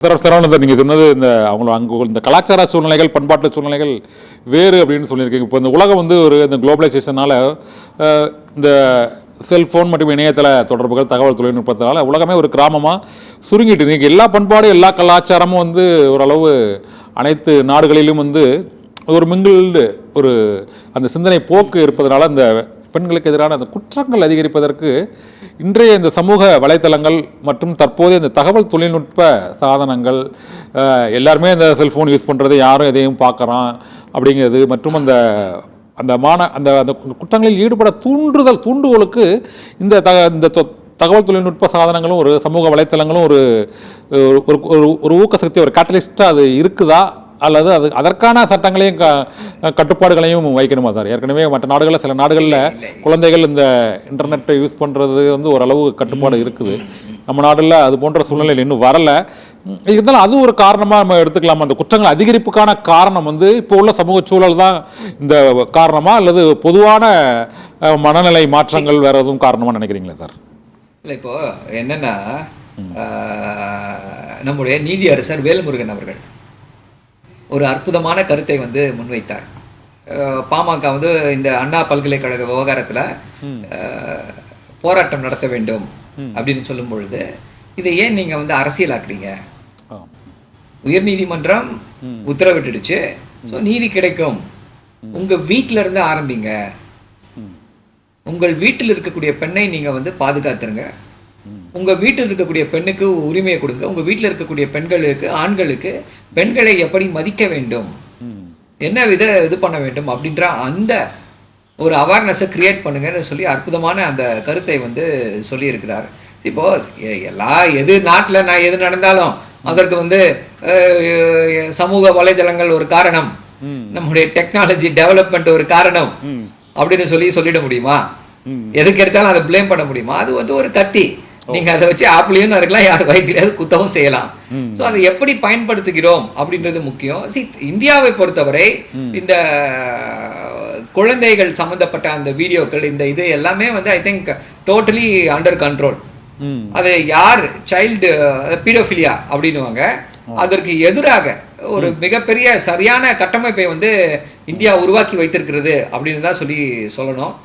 சரவணன், நீங்கள் சொன்னது இந்த அவங்கள அங்கே இந்த கலாச்சார சூழ்நிலைகள், பண்பாட்டு சூழ்நிலைகள் வேறு அப்படின்னு சொல்லியிருக்கீங்க. இப்போ இந்த உலகம் வந்து இந்த குளோபலைசேஷனால் இந்த செல்ஃபோன் மற்றும் இணையதள தொடர்புகள், தகவல் தொழில்நுட்பத்தினால உலகமே ஒரு கிராமமாக சுருங்கிட்டு இருக்கு. எல்லா பண்பாடும் எல்லா கலாச்சாரமும் வந்து ஓரளவு அனைத்து நாடுகளிலும் வந்து ஒரு மிங்கிள்டு ஒரு அந்த சிந்தனை போக்கு இருப்பதனால அந்த பெண்களுக்கு எதிரான அந்த குற்றங்கள் அதிகரிப்பதற்கு இன்றைய இந்த சமூக வலைத்தளங்கள் மற்றும் தற்போதைய இந்த தகவல் தொழில்நுட்ப சாதனங்கள் எல்லாருமே இந்த செல்ஃபோன் யூஸ் பண்ணுறது, யாரும் எதையும் பார்க்குறான் அப்படிங்கிறது மற்றும் அந்த அந்த அந்த குற்றங்களில் ஈடுபட தூண்டுகோலுக்கு இந்த தகவல் தொழில்நுட்ப சாதனங்களும் ஒரு சமூக வலைத்தளங்களும் ஒரு ஒரு ஊக்கசக்தி, ஒரு கேட்டலிஸ்டாக அது இருக்குதா, அல்லது அதற்கான சட்டங்களையும் கட்டுப்பாடுகளையும் வைக்கணுமா சார்? ஏற்கனவே மற்ற நாடுகளில், சில நாடுகளில் குழந்தைகள் இந்த இன்டர்நெட்டை யூஸ் பண்ணுறது வந்து ஓரளவு கட்டுப்பாடு இருக்குது. நம்ம நாட்டில் அது போன்ற சூழ்நிலையில் இன்னும் வரலை. இருந்தாலும் அது ஒரு காரணமாக நம்ம எடுத்துக்கலாமா? அந்த குற்றங்கள் அதிகரிப்புக்கான காரணம் வந்து இப்போ உள்ள சமூக சூழல் தான் இந்த காரணமா, அல்லது பொதுவான மனநிலை மாற்றங்கள் வேறு எதுவும் காரணமாக நினைக்கிறீங்களா சார்? இல்லை, இப்போ என்னன்னா, நம்முடைய நீதி அரசர் வேல்முருகன் அவர்கள் ஒரு அற்புதமான கருத்தை வந்து முன்வைத்தார். பாமக வந்து இந்த அண்ணா பல்கலைக்கழக விவகாரத்தில் போராட்டம் நடத்த வேண்டும் அப்படின்னு சொல்லும் பொழுது, இதை ஏன் நீங்க வந்து அரசியலாக்குறீங்க? உயர்நீதிமன்றம் உத்தரவிட்டுடுச்சு, நீதி கிடைக்கும், உங்க வீட்டில இருந்து ஆரம்பிங்க, உங்கள் வீட்டில் இருக்கக்கூடிய பெண்ணை நீங்க வந்து பாதுகாத்துருங்க, உங்க வீட்டில் இருக்கக்கூடிய பெண்ணுக்கு உரிமையை கொடுங்க, உங்க வீட்டில் இருக்கக்கூடிய பெண்களுக்கு, ஆண்களுக்கு பெண்களை எப்படி மதிக்க வேண்டும், என்ன இது பண்ண வேண்டும் அப்படின்ற அந்த ஒரு அவேர்னஸை கிரியேட் பண்ணுங்கன்னு சொல்லி அற்புதமான அந்த கருத்தை வந்து சொல்லியிருக்கிறார். இப்போ எது நாட்டில் நான் எது நடந்தாலும் அதற்கு வந்து சமூக வலைதளங்கள் ஒரு காரணம், நம்முடைய டெக்னாலஜி டெவலப்மெண்ட் ஒரு காரணம் அப்படின்னு சொல்லிட முடியுமா? எதுக்கு எடுத்தாலும் அதை பிளேம் பண்ண முடியுமா? அது வந்து ஒரு கத்தி. நீங்க அதை வச்சு ஆப்பிளையும் இருக்கலாம், யார் வயிற்றிலையாவது குத்தவும் செய்யலாம். ஸோ அதை எப்படி பயன்படுத்துகிறோம் அப்படின்றது முக்கியம். இந்தியாவை பொறுத்தவரை இந்த குழந்தைகள் சம்பந்தப்பட்ட அந்த வீடியோக்கள், இந்த இது எல்லாமே வந்து I think totally under control. அது யார் சைல்டு பீடோஃபிலியா அப்படின்னுவாங்க, அதற்கு எதிராக ஒரு மிகப்பெரிய சரியான கட்டமைப்பை வந்து இந்தியா உருவாக்கி வைத்திருக்கிறது அப்படின்னு தான் சொல்லணும்.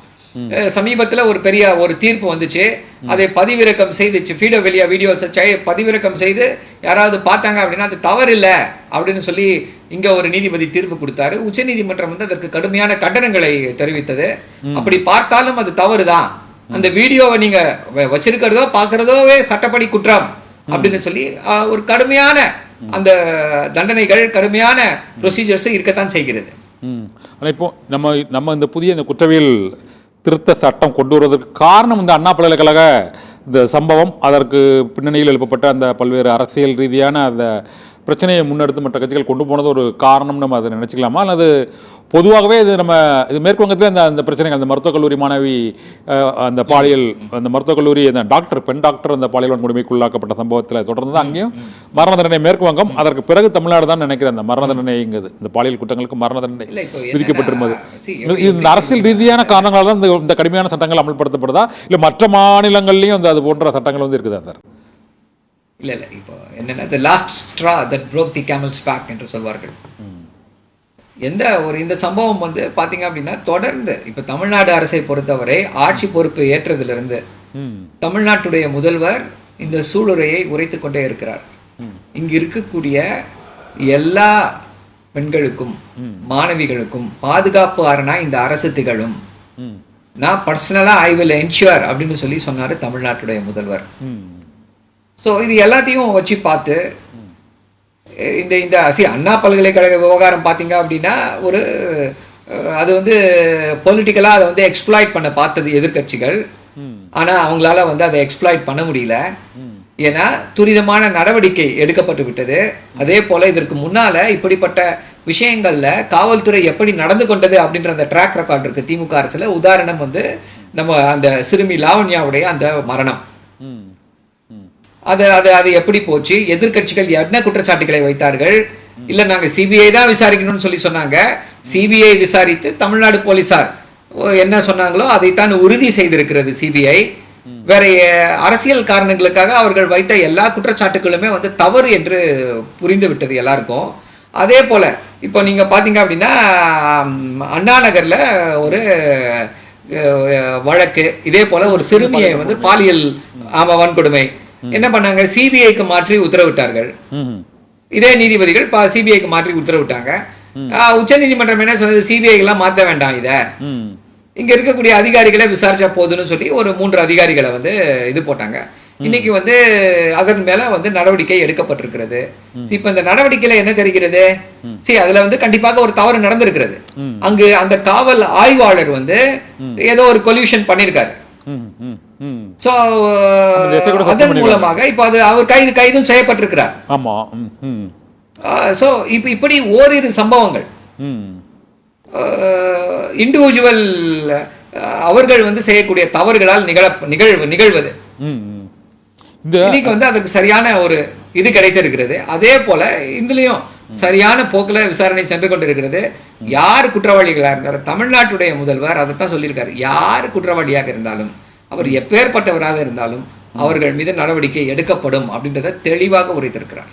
சமீபத்தில் ஒரு பெரிய ஒரு தீர்ப்பு வந்துச்சு, அதை பதிவிறக்கம் செய்துச்சு, பீடோஃபிலியா வீடியோஸை பதிவிறக்கம் செய்து யாராவது பார்த்தாங்க அப்படின்னா அது தவறு இல்லை அப்படின்னு சொல்லி இங்க ஒரு நீதிபதி தீர்ப்பு கொடுத்தாரு. உச்ச நீதிமன்றம் வந்து அதற்கு கடுமையான கண்டனங்களை தெரிவித்தது. அப்படி பார்த்தாலும் அது தவறுதான், அந்த வீடியோவை நீங்க வச்சிருக்கிறதோ பார்க்கறதோவே சட்டப்படி குற்றம் அப்படின்னு சொல்லி ஒரு கடுமையான அந்த தண்டனைகள், கடுமையான ப்ரொசீஜர்ஸ் இருக்கத்தான் செய்கிறது. இப்போ நம்ம இந்த புதிய இந்த குற்றவியல் திருத்த சட்டம் கொண்டு வருவதற்கு காரணம் இந்த அண்ணா பல்கலைக்கழக இந்த சம்பவம், அதற்கு பின்னணியில் எழுப்பப்பட்ட அந்த பல்வேறு அரசியல் ரீதியான அந்த பிரச்சனையை முன்னெடுத்து மற்ற கட்சிகள் கொண்டு போனது ஒரு காரணம் நம்ம அதை நினச்சிக்கலாமா, அல்லது பொதுவாகவே இது மேற்குவங்கத்தில் அந்த பிரச்சனைகள், அந்த மருத்துவக் கல்லூரி மாணவி அந்த பாலியல், அந்த மருத்துவக் கல்லூரி அந்த பெண் டாக்டர் அந்த பாலியல் வன்கொடுமைக்குள்ளாக்கப்பட்ட சம்பவத்தில் தொடர்ந்து அங்கேயும் மரண தண்டனை மேற்குவங்கம், அதற்கு பிறகு தமிழ்நாடு தான் நினைக்கிறேன் அந்த மரண தண்டனைங்கிறது, இந்த பாலியல் குற்றங்களுக்கு மரண தண்டனை விதிக்கப்பட்டிருந்தது. இந்த அரசியல் ரீதியான காரணங்களால் தான் இந்த கடுமையான சட்டங்கள் அமல்படுத்தப்படுதா, இல்லை மற்ற மாநிலங்கள்லையும் அது போன்ற சட்டங்கள் வந்து இருக்குதா சார்? இல்லை, இப்போ என்னன்னா, the last straw that broke the camel's back என்று சொல்வார்கள். இந்த சம்பவம் வந்து பாத்தீங்க அப்படின்னா தொடர்ந்து இப்ப தமிழ்நாடு அரசை பொறுத்தவரை ஆட்சி பொறுப்பு ஏற்றதிலிருந்து தமிழ்நாட்டுடைய முதல்வர் இந்த சூளுரையை உரைத்து கொண்டே இருக்கிறார். இங்கு இருக்கக்கூடிய எல்லா பெண்களுக்கும் மாணவிகளுக்கும் பாதுகாப்பு அரணா இந்த அரசு திகழும், நான் பர்சனலா ஐ வில் என்ஷூர் அப்படின்னு சொல்லி சொன்னாரு தமிழ்நாட்டுடைய முதல்வர். ஸோ இது எல்லாத்தையும் வச்சு பார்த்து இந்த அண்ணா பல்கலைக்கழக விவகாரம் பார்த்தீங்க அப்படின்னா ஒரு அது வந்து பொலிட்டிக்கலாக அதை வந்து எக்ஸ்ப்ளாய்ட் பண்ண பார்த்தது எதிர்கட்சிகள். ஆனால் அவங்களால வந்து அதை எக்ஸ்ப்ளாய்ட் பண்ண முடியல, ஏன்னா துரிதமான நடவடிக்கை எடுக்கப்பட்டு விட்டது. அதே போல் இதற்கு முன்னால் இப்படிப்பட்ட விஷயங்களில் காவல்துறை எப்படி நடந்து கொண்டது அப்படின்ற அந்த ட்ராக் ரெக்கார்ட் இருக்குது திமுக அரசில். உதாரணம் வந்து நம்ம அந்த சிறுமி லாவண்யாவுடைய அந்த மரணம், அது எப்படி போச்சு, எதிர்கட்சிகள் என்ன குற்றச்சாட்டுகளை வைத்தார்கள், இல்ல நாங்க சிபிஐ தான் விசாரிக்கணும்னு சொல்லி சொன்னாங்க. சிபிஐ விசாரித்து தமிழ்நாடு போலீசார் என்ன சொன்னாங்களோ அதைத்தான் உறுதி செய்திருக்கிறது சிபிஐ. வேற அரசியல் காரணங்களுக்காக அவர்கள் வைத்த எல்லா குற்றச்சாட்டுகளுமே வந்து தவறு என்று புரிந்து விட்டது எல்லாருக்கும். அதே போல இப்போ நீங்க பாத்தீங்க அப்படின்னா அண்ணா நகர்ல ஒரு வழக்கு, இதே போல ஒரு சிறுமியை வந்து பாலியல் வன்கொடுமை என்ன பண்ணாங்க, சிபிஐக்கு மாற்றி உத்தரவிட்டார்கள். இதே நீதிபதிகள் சிபிஐக்கு மாற்றி உத்தரவிட்டாங்க. உச்ச நீதிமன்றம் என்ன சொன்னது, சிபிஐ எல்லாம் மாற்ற வேண்டாம், இத இங்க இருக்கக்கூடிய அதிகாரிகளை விசாரிச்சா போதுன்னு சொல்லி ஒரு 3 அதிகாரிகளை வந்து இது போட்டாங்க. இன்னைக்கு வந்து அதன் மேல வந்து நடவடிக்கை எடுக்கப்பட்டிருக்கிறது. இப்ப இந்த நடவடிக்கையில என்ன தெரிகிறது, அதுல வந்து கண்டிப்பாக ஒரு தவறு நடந்திருக்கிறது. அங்கு அந்த காவல் ஆய்வாளர் வந்து ஏதோ ஒரு கொல்யூஷன் பண்ணிருக்காரு. சோ அதன் மூலமாக இப்ப அது அவர் கைதும் செய்யப்பட்டிருக்கிறார். ஆமா. சோ இப்ப இப்படி ஓரிரு சம்பவங்கள் இண்டிவிஜுவல் அவர்கள் வந்து செய்யக்கூடிய தவறுகளால் நிகழ்வது இன்னைக்கு வந்து அதுக்கு சரியான ஒரு இது கிடைத்திருக்கிறது. அதே போல இதுலயும் சரியான போக்குல விசாரணை சென்று கொண்டிருக்கிறது. யார் குற்றவாளிகளா இருந்தாலும் தமிழ்நாட்டுடைய முதல்வர் அதைத்தான் சொல்லியிருக்காரு, யார் குற்றவாளியாக இருந்தாலும் அவர் எப்பேற்பட்டவராக இருந்தாலும் அவர்கள் மீது நடவடிக்கை எடுக்கப்படும் அப்படின்றத தெளிவாக உரைத்திருக்கிறார்.